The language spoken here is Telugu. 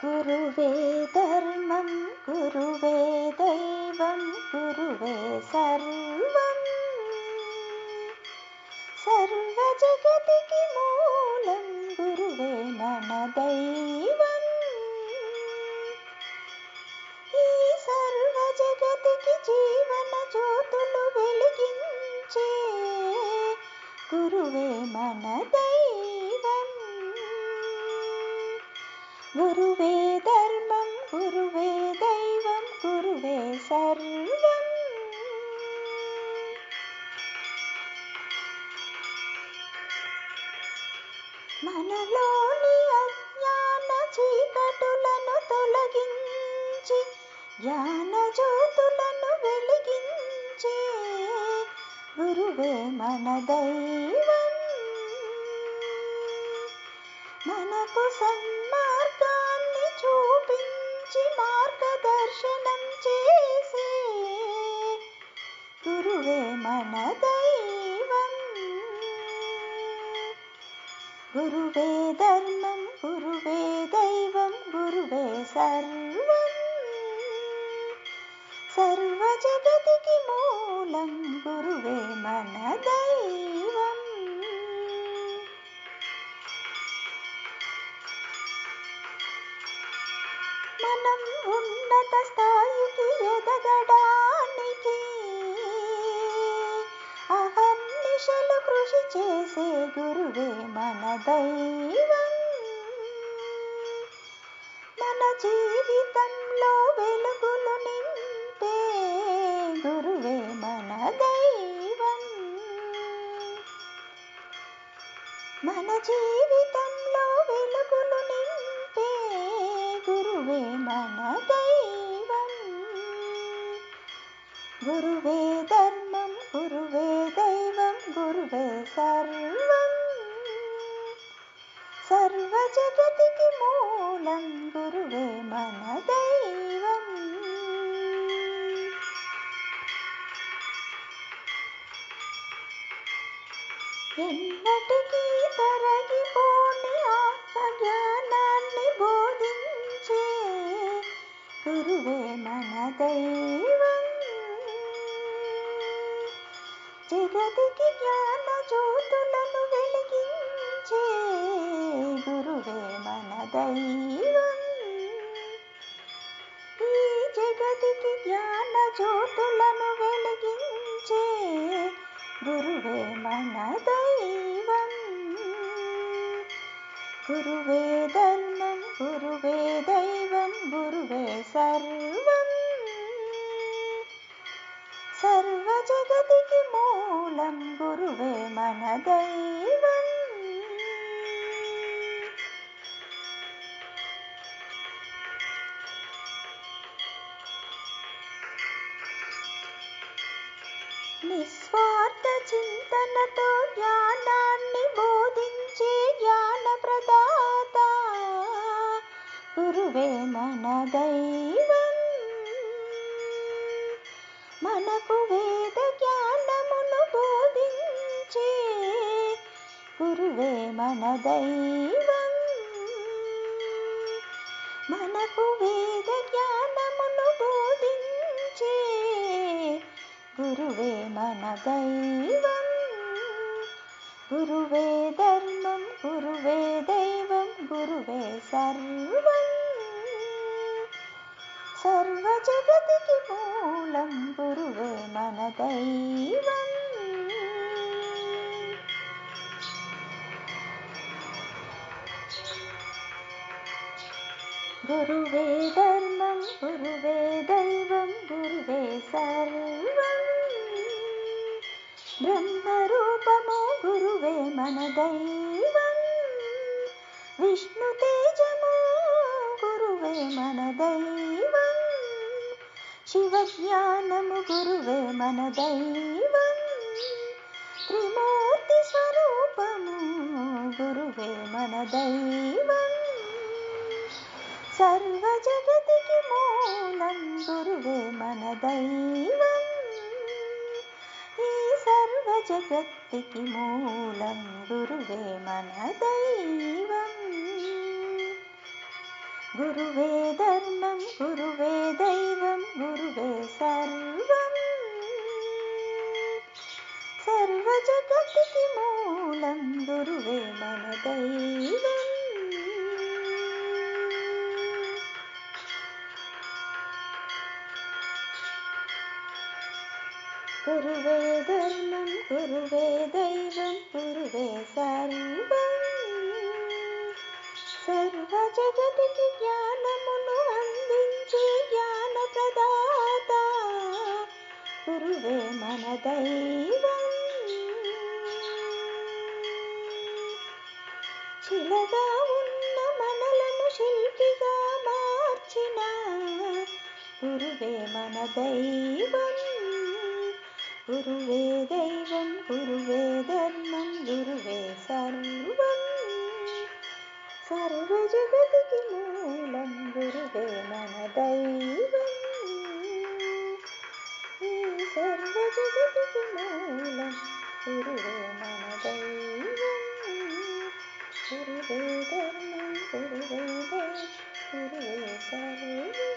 గురువే ధర్మం గురువే దైవం గురువే సర్వం సర్వ జగతికి మూలం గురువే మన దైవం. ఈ సర్వ జగతికి జీవన జ్యోతులు వెలిగించే గురువే మన దైవం. గురువే ధర్మం గురువే దైవం గురువే సర్వం. మనలోని అజ్ఞాన చీకటులను తొలగించి జ్ఞాన జ్యోతులను వెలిగించే గురువే మన దైవం. మనకు సన్మార్గాన్ని చూపించి మార్గదర్శనం చేసే గురువే మన దైవం. గురువే ధర్మం గురువే దైవం గురువే సర్వం సర్వ జగతికి మూలం గురువే మన దైవం. మనం ఉన్నత స్థాయికి ఎదగడానికి అహర్నిశలు కృషి చేసే గురువే మన దైవం. మన జీవితంలో వెలుగులు నింపే గురువే మన దైవం. మన జీవితంలో వెలుగులు నింపే గురువే మన దైవం. గురువే ధర్మం గురువే దైవం గురువే సర్వం సర్వ జగతికి మూలం గురువే మన దైవం. ఎన్నటికీ తరగిపోని ఆత్మజ్ఞానాన్ని బోధించే గురువే మన దైవం. జగతికి జ్ఞాన జ్యోతులను వెలిగించే గురువే మన దైవం. ఈ జగతికి జ్ఞాన జ్యోతులను వెలిగించే గురువే మన దైవం. గురువే ధర్మం గురువే దైవం గురువే సర్వం సర్వ జగతికి మూలం గురువే మన దైవం. నిస్వార్థ చింతనతో జ్ఞానాన్ని బోధించే జ్ఞాన ప్రదాత గురువే మన దైవం. మనకు వేద జ్ఞానమును బోధించే గురువే మన దైవం. మనకు వేద జ్ఞానమును బోధించే గురువే మన దైవం. గురువే ధర్మం గురువే దైవం గురువే సర్వం సర్వ జగతికి మూలం గురువే మన దైవం. గురువే ధర్మం గురువే దైవం గురువే సర్వం బ్రహ్మరూపము గురువే మన దైవం. విష్ణు తేజము గురువే మన దైవం. శివజ్ఞానము గురువే మన దైవం. త్రిమూర్తి స్వరూపము గురువే మన దైవం. సర్వ జగతికి మూలం గురువే మన దైవం. ఈ సర్వ జగత్తికి మూలం గురువే మన దైవం. గురువే ధర్మం గురువే దైవం గురువే సర్వం సర్వ జగతికి మూలం గురువే మన దైవం గురువే ధర్మం గురువే దైవం గురువే సర్వం సర్వ జగతికి జ్ఞానమును అందించే జ్ఞాన ప్రదాత గురువే మన దైవం శిలగా ఉన్న మనలను శిల్పిగా మార్చిన గురువే మన దైవం గురువే దైవం గురువే ధర్మం గురువే సర్వం సర్వ జగతికి మూలం గురువే మన దైవం ఈ సర్వ జగతికి మూలం గురువే మన దైవం గురువే ధర్మం గురువే దైవం గురువే సర్వం